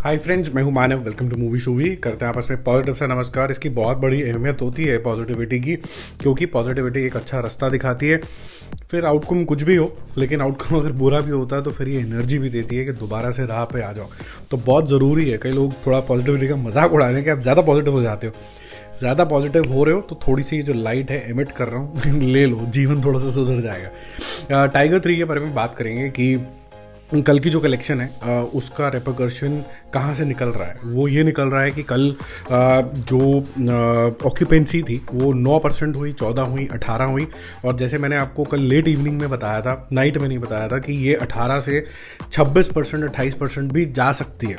हाय friends, मैं हूं Manav. Welcome to movie shoovie. करते हैं आपस में पॉजिटिव से नमस्कार। इसकी बहुत बड़ी अहमियत होती है पॉजिटिविटी की, क्योंकि पॉजिटिविटी एक अच्छा रास्ता दिखाती है। फिर आउटकम कुछ भी हो, लेकिन आउटकम अगर बुरा भी होता है तो फिर ये एनर्जी भी देती है कि दोबारा से राह पे आ जाओ। तो बहुत ज़रूरी है। कई लोग थोड़ा पॉजिटिविटी का मजाक उड़ा रहे हैं कि आप ज़्यादा पॉजिटिव हो जाते हो। ज़्यादा पॉजिटिव हो रहे हो तो थोड़ी सी जो लाइट है एमिट कर रहा हूँ ले लो, जीवन थोड़ा सा सुधर जाएगा। टाइगर 3 के बारे में बात करेंगे कि कल की जो कलेक्शन है उसका रेपरकर्शन कहाँ से निकल रहा है। वो ये निकल रहा है कि कल जो ऑक्यूपेंसी थी वो 9% हुई, 14 हुई, 18 हुई। और जैसे मैंने आपको कल लेट इवनिंग में बताया था, नाइट में नहीं बताया था, कि ये 18 से 26%, 28% भी जा सकती है।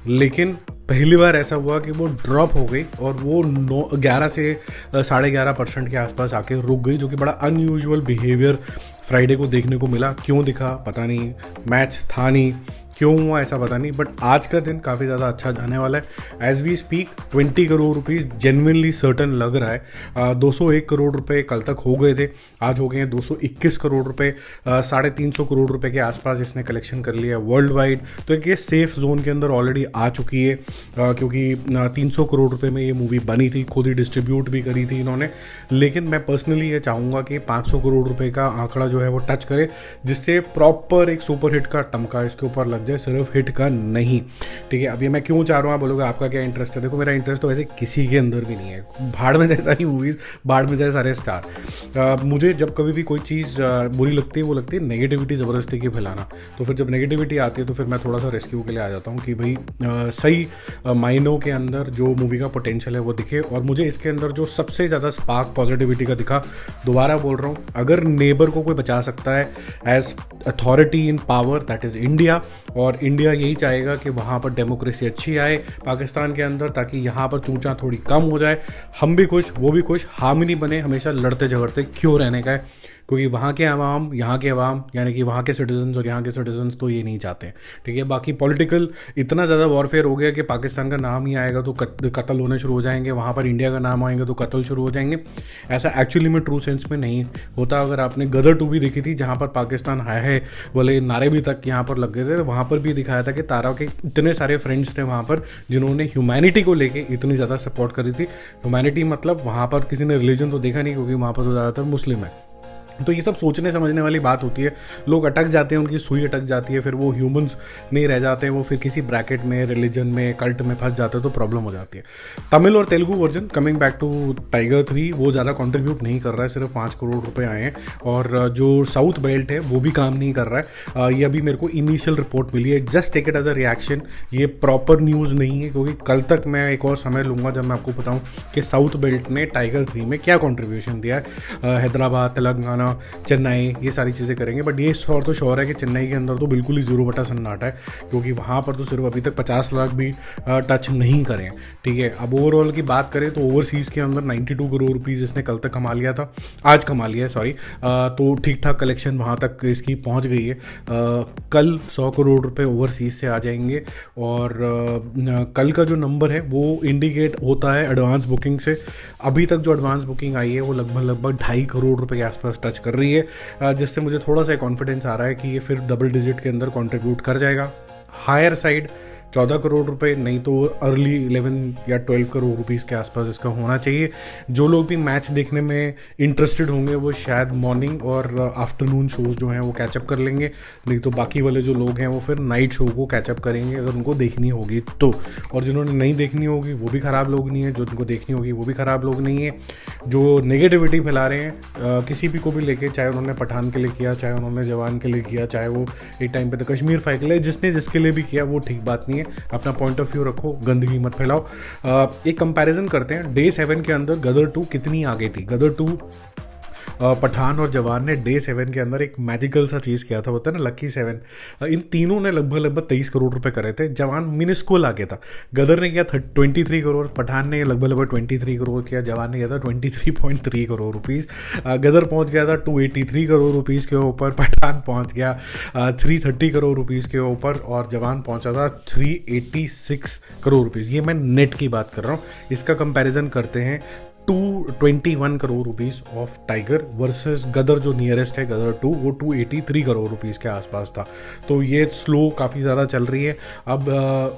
लेकिन पहली बार ऐसा हुआ कि वो ड्रॉप हो गई और वो 11 से 11.5% के आसपास आके रुक गई, जो कि बड़ा अनयूजुअल बिहेवियर फ्राइडे को देखने को मिला। क्यों दिखा पता नहीं, मैच था नहीं, क्यों हुआ ऐसा पता नहीं, बट आज का दिन काफ़ी ज़्यादा अच्छा जाने वाला है। As we speak 20 crore rupees genuinely certain लग रहा है। 201 करोड़ रुपए कल तक हो गए थे, आज हो गए हैं 221 करोड़ रुपए। 350 करोड़ रुपए के आसपास इसने कलेक्शन कर लिया वर्ल्ड वाइड। तो एक ये सेफ जोन के अंदर ऑलरेडी आ चुकी है, क्योंकि 300 करोड़ रुपए में ये मूवी बनी थी, खुद ही डिस्ट्रीब्यूट भी करी थी इन्होंने। लेकिन मैं पर्सनली ये चाहूँगा कि 500 करोड़ रुपए का आंकड़ा जो है वो टच करे, जिससे प्रॉपर एक सुपर हिट का टमका इसके ऊपर लग जाए, सिर्फ हिट का नहीं। ठीक है, अब ये मैं क्यों चाह रहा हूँ, आप बोलोगे आपका क्या इंटरेस्ट है। देखो, मेरा इंटरेस्ट तो वैसे किसी के अंदर भी नहीं है। भाड़ में जाए सारी मूवीज़, भाड़ में जाए सारे स्टार। मुझे जब कभी भी कोई चीज़ बुरी लगती है, वो लगती है नेगेटिविटी ज़बरदस्ती की फैलाना। तो फिर जब नेगेटिविटी आती है तो फिर मैं थोड़ा सा रेस्क्यू के लिए आ जाता हूँ कि भाई सही मायनों के अंदर जो मूवी का पोटेंशियल है वो दिखे। और मुझे इसके अंदर जो सबसे ज़्यादा स्पार्क पॉजिटिविटी का दिखा, दोबारा बोल रहा हूँ, अगर नेबर को कोई बचा सकता है as authority in power, that is India. और इंडिया यही चाहेगा कि वहाँ पर डेमोक्रेसी अच्छी आए पाकिस्तान के अंदर, ताकि यहाँ पर चूचा थोड़ी कम हो जाए। हम भी खुश, वो भी खुश, हामिनी बने हमेशा लड़ते झगड़ते क्यों रहने का है। क्योंकि वहाँ के अवाम, यहाँ के अवाम, यानी कि वहाँ के सिटीजन्स और यहाँ के सिटीजन्स तो ये नहीं चाहते हैं। ठीक है, बाकी पॉलिटिकल इतना ज़्यादा वॉरफेयर हो गया कि पाकिस्तान का नाम ही आएगा तो कत्ल होने शुरू हो जाएंगे, वहाँ पर इंडिया का नाम आएंगे तो कत्ल शुरू हो जाएंगे। ऐसा एक्चुअली में ट्रू सेंस में नहीं होता। अगर आपने गदर 2 भी देखी थी, जहाँ पर पाकिस्तान है वाले नारे भी तक यहाँ पर लग गए थे, वहाँ पर भी दिखाया था कि तारा के इतने सारे फ्रेंड्स थे वहाँ पर जिन्होंने ह्यूमैनिटी को लेके इतनी ज़्यादा सपोर्ट करी थी। ह्यूमैनिटी मतलब वहाँ पर किसी ने रिलीजन तो देखा नहीं, क्योंकि वहाँ पर तो ज़्यादातर मुस्लिम है। तो ये सब सोचने समझने वाली बात होती है। लोग अटक जाते हैं, उनकी सुई अटक जाती है, फिर वो ह्यूमंस नहीं रह जाते हैं, वो फिर किसी ब्रैकेट में, रिलीजन में, कल्ट में फंस जाते हैं, तो प्रॉब्लम हो जाती है। तमिल और Telugu version, coming back to Tiger 3, वो ज़्यादा कंट्रीब्यूट नहीं कर रहा है, सिर्फ 5 करोड़ रुपए आए हैं। और जो साउथ बेल्ट है वो भी काम नहीं कर रहा है। ये अभी मेरे को इनिशियल रिपोर्ट मिली है, just take it as a reaction. ये प्रॉपर न्यूज़ नहीं है, क्योंकि कल तक मैं एक और समय लूँगा जब मैं आपको बताऊँ कि साउथ बेल्ट ने टाइगर 3 में क्या कॉन्ट्रीब्यूशन दिया है। हैदराबाद, तेलंगाना, चेन्नई, ये सारी चीज़ें करेंगे। बट ये श्योर तो श्योर है कि चेन्नई के अंदर तो बिल्कुल ही 0 सन्नाटा है, क्योंकि वहाँ पर तो सिर्फ अभी तक 50 लाख भी टच नहीं करें। ठीक है, अब ओवरऑल की बात करें तो ओवरसीज़ के अंदर 92 करोड़ रुपीज़ इसने कल तक कमा लिया था, आज कमा लिया है, सॉरी। तो ठीक ठाक कलेक्शन वहाँ तक इसकी पहुँच गई है। कल 100 करोड़ रुपये ओवरसीज़ से आ जाएंगे। और कल का जो नंबर है वो इंडिकेट होता है एडवांस बुकिंग से। अभी तक जो एडवांस बुकिंग आई है वो लगभग 2.5 करोड़ रुपए के आसपास टच कर रही है, जिससे मुझे थोड़ा सा कॉन्फिडेंस आ रहा है कि ये फिर डबल डिजिट के अंदर कंट्रीब्यूट कर जाएगा। हायर साइड 14 करोड़ रुपए, नहीं तो अर्ली 11 या 12 करोड़ रुपीज़ के आसपास इसका होना चाहिए। जो लोग भी मैच देखने में इंटरेस्टेड होंगे वो शायद मॉर्निंग और आफ्टरनून शोज़ जो हैं वो कैचअप कर लेंगे, नहीं तो बाकी वाले जो लोग हैं वो फिर नाइट शो को कैचअप करेंगे, अगर उनको देखनी होगी तो। और जिन्होंने नहीं देखनी होगी वो भी ख़राब लोग नहीं है, जो उनको देखनी होगी वो भी ख़राब लोग नहीं है। जो नेगेटिविटी फैला रहे हैं किसी भी को भी लेके, चाहे उन्होंने पठान के लिए किया, चाहे उन्होंने जवान के लिए किया, चाहे वो एक टाइम पे तो कश्मीर फाइल के लिए, जिसने जिसके लिए भी किया, वो ठीक बात नहीं है। अपना पॉइंट ऑफ व्यू रखो, गंदगी मत फैलाओ। एक कंपैरिजन करते हैं, डे 7 के अंदर गदर 2 कितनी आगे थी। गदर 2, पठान और जवान ने डे 7 के अंदर एक मैजिकल सा चीज़ किया था, होता है ना लकी 7। इन तीनों ने लगभग 23 करोड़ रुपए करे थे। जवान मिनिस्कुल आगे था, गदर ने किया 23 करोड़, पठान ने लगभग 23 करोड़ किया, जवान ने किया था 23.3 करोड़ रुपीज़। गदर पहुंच गया था 283 करोड़ रुपीज़ के ऊपर, पठान पहुंच गया 330 करोड़ रुपीज़ के ऊपर, और जवान पहुंचा था 386 करोड़ रुपीज़। ये मैं नेट की बात कर रहा हूँ। इसका कंपैरिजन करते हैं 221 crore rupees of Tiger versus Gadar जो नियरेस्ट है गदर 2 वो 283 करोड़ रुपीस के आसपास था। तो ये स्लो काफ़ी ज़्यादा चल रही है। अब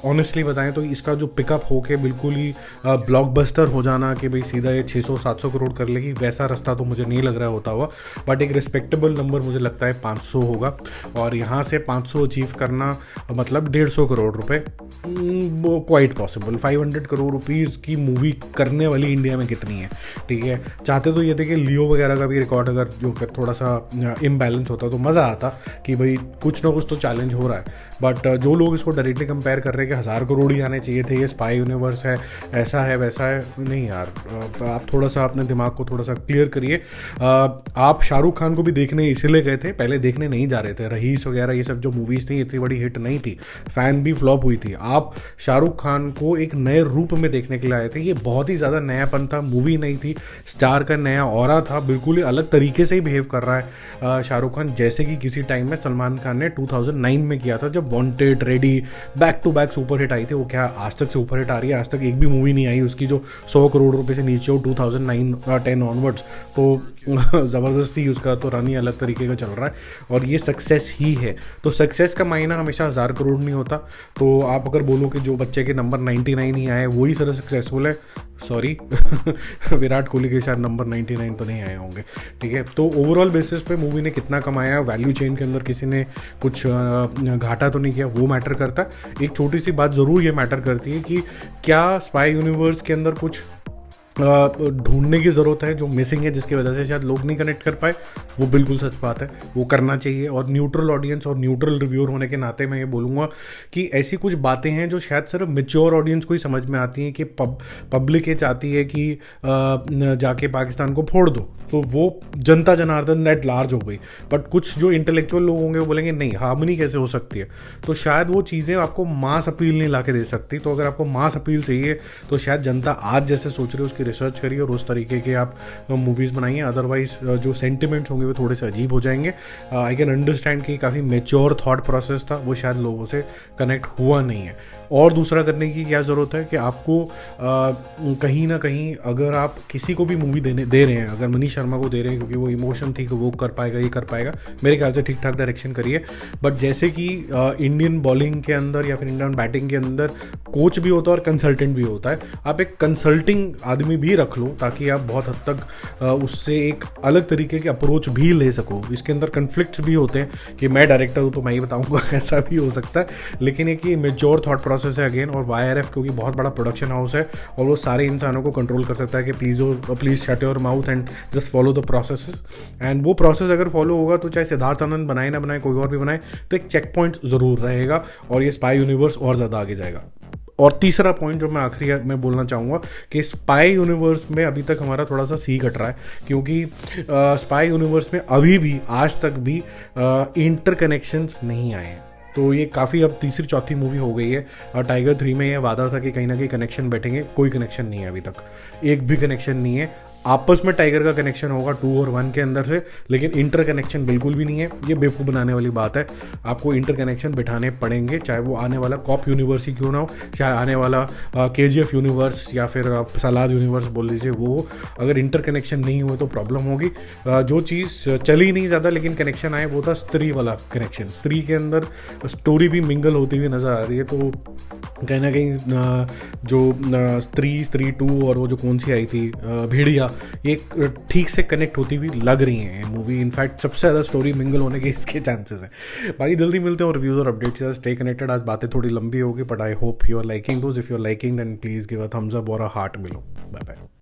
ऑनेस्टली बताएं तो इसका जो पिकअप होके बिल्कुल ही ब्लॉकबस्टर हो जाना कि भाई सीधा ये 600-700 करोड़ कर लेगी, वैसा रास्ता तो मुझे नहीं लग रहा होता हुआ, बट एक रिस्पेक्टेबल नंबर मुझे लगता है 500 होगा। और यहाँ से 500 अचीव करना मतलब 150 करोड़ रुपए वो क्वाइट पॉसिबल। 500 करोड़ रुपीज़ की मूवी करने वाली इंडिया में कितनी है, ठीक है। चाहते तो ये थे कि लियो वगैरह का भी रिकॉर्ड अगर जो थोड़ा सा इम्बैलेंस होता तो मज़ा आता कि भाई कुछ ना कुछ तो चैलेंज हो रहा है। बट जो लोग इसको डायरेक्टली कंपेयर कर रहे हैं कि 1000 करोड़ ही आने चाहिए थे, ये स्पाई यूनिवर्स है, ऐसा है वैसा है, नहीं यार, आप थोड़ा सा अपने दिमाग को थोड़ा सा क्लियर करिए। आप शाहरुख खान को भी देखने इसीलिए गए थे, पहले देखने नहीं जा रहे थे। रईस वगैरह ये सब जो मूवीज़ थी इतनी बड़ी हिट नहीं थी, फैन भी फ्लॉप हुई थी। आप शाहरुख खान को एक नए रूप में देखने के लिए आए थे। ये बहुत ही ज़्यादा नयापन था, मूवी नहीं थी, स्टार का नया ऑरा था, बिल्कुल ही अलग तरीके से ही बिहेव कर रहा है शाहरुख खान, जैसे कि किसी टाइम में सलमान खान ने 2009 में किया था, जब Wanted, Ready back to back super hit आई थी। वो क्या आज तक सुपर हिट आ रही है? आज तक एक भी मूवी नहीं आई उसकी जो 100 करोड़ रुपए से नीचे हो 2009-10 ऑनवर्ड्स। तो ज़बरदस्ती उसका तो रन ही अलग तरीके का चल रहा है और ये सक्सेस ही है। तो सक्सेस का मायना हमेशा 1000 करोड़ नहीं होता। तो आप अगर बोलो कि जो बच्चे के नंबर 99 ही आए वही सारा सक्सेसफुल है, सॉरी विराट कोहली के शायद नंबर 99 तो नहीं आए होंगे, ठीक है। तो ओवरऑल बेसिस पे मूवी ने कितना कमाया, वैल्यू चेन के अंदर किसी ने कुछ घाटा तो नहीं किया, वो मैटर करता है। एक छोटी सी बात ज़रूर ये मैटर करती है कि क्या स्पाई यूनिवर्स के अंदर कुछ ढूंढने की ज़रूरत है जो मिसिंग है, जिसकी वजह से शायद लोग नहीं कनेक्ट कर पाए। वो बिल्कुल सच बात है, वो करना चाहिए। और न्यूट्रल ऑडियंस और न्यूट्रल रिव्यूअर होने के नाते मैं ये बोलूँगा कि ऐसी कुछ बातें हैं जो शायद सिर्फ मेच्योर ऑडियंस को ही समझ में आती हैं कि पब्लिक ये चाहती है कि जाके पाकिस्तान को फोड़ दो, तो वो जनता जनार्दन नेट लार्ज हो गई। बट कुछ जो इंटेलेक्चुअल लोग होंगे वो बोलेंगे नहीं, हार्मनी कैसे हो सकती है। तो शायद वो चीज़ें आपको मास अपील नहीं ला के दे सकती। तो अगर आपको मास अपील चाहिए तो शायद जनता आज जैसे सोच रही है उसकी रिसर्च करिए और उस तरीके के आप मूवीज़ बनाइए। अदरवाइज जो सेंटिमेंट्स होंगे वो थोड़े से अजीब हो जाएंगे। आई कैन अंडरस्टैंड कि काफ़ी मेच्योर थॉट प्रोसेस था, वो शायद लोगों से कनेक्ट हुआ नहीं है। और दूसरा करने की क्या ज़रूरत है कि आपको कहीं ना कहीं अगर आप किसी को भी मूवी दे रहे हैं, अगर मनीष शर्मा को दे रहे हैं क्योंकि वो इमोशन थी कि वो कर पाएगा, ये कर पाएगा, मेरे ख्याल से ठीक ठाक डायरेक्शन करिए। बट जैसे कि इंडियन बॉलिंग के अंदर या फिर इंडियन बैटिंग के अंदर कोच भी होता है और कंसल्टेंट भी होता है, आप एक कंसल्टिंग आदमी भी रख लो ताकि आप बहुत हद तक उससे एक अलग तरीके के अप्रोच भी ले सको। इसके अंदर कन्फ्लिक्ट्स भी होते हैं कि मैं डायरेक्टर हूँ तो मैं ही बताऊँगा, ऐसा भी हो सकता है। लेकिन एक ये मेच्योर थॉट प्रोसेस है अगेन। और YRF क्योंकि बहुत बड़ा प्रोडक्शन हाउस है और वो सारे इंसानों को कंट्रोल कर सकता है कि please shut your mouth and just follow the process. And वो प्रोसेस अगर फॉलो होगा तो चाहे सिद्धार्थ आनंद बनाए ना बनाए, कोई और भी बनाए, तो एक चेक पॉइंट ज़रूर रहेगा और ये स्पाई यूनिवर्स और ज़्यादा आगे जाएगा। और तीसरा पॉइंट जो मैं आखिरी में बोलना चाहूँगा कि स्पाई यूनिवर्स में अभी तक हमारा थोड़ा सा सी कट रहा है, क्योंकि स्पाई यूनिवर्स में अभी भी आज तक भी इंटरकनेक्शंस नहीं आए हैं। तो ये काफ़ी अब तीसरी चौथी मूवी हो गई है। और टाइगर 3 में ये वादा था कि कहीं ना कहीं कनेक्शन बैठेंगे, कोई कनेक्शन नहीं है अभी तक, एक भी कनेक्शन नहीं है। आपस में टाइगर का कनेक्शन होगा 2 और 1 के अंदर से, लेकिन इंटर कनेक्शन बिल्कुल भी नहीं है। ये बेवकूफ़ बनाने वाली बात है। आपको इंटर कनेक्शन बिठाने पड़ेंगे, चाहे वो आने वाला कॉप यूनिवर्स ही क्यों ना हो, चाहे आने वाला KGF यूनिवर्स या फिर सलाद यूनिवर्स बोल लीजिए, वो अगर इंटर कनेक्शन नहीं हुए तो प्रॉब्लम होगी। जो चीज़ चली नहीं ज़्यादा लेकिन कनेक्शन आए वो था स्त्री वाला कनेक्शन। स्त्री के अंदर स्टोरी भी मिंगल होती हुई नज़र आ रही है। तो कहीं ना कहीं जो स्त्री 2 और वो जो कौन सी आई थी भेड़िया, ये ठीक से कनेक्ट होती हुई लग रही है मूवी। इनफैक्ट सबसे ज़्यादा स्टोरी मिंगल होने के इसके चांसेस हैं। बाकी जल्दी मिलते हैं और रिव्यूज़ और अपडेट्स। Stay connected. आज बातें थोड़ी लंबी होगी but I hope you are liking those. If you are liking then please give a thumbs up और a heart below. Bye bye.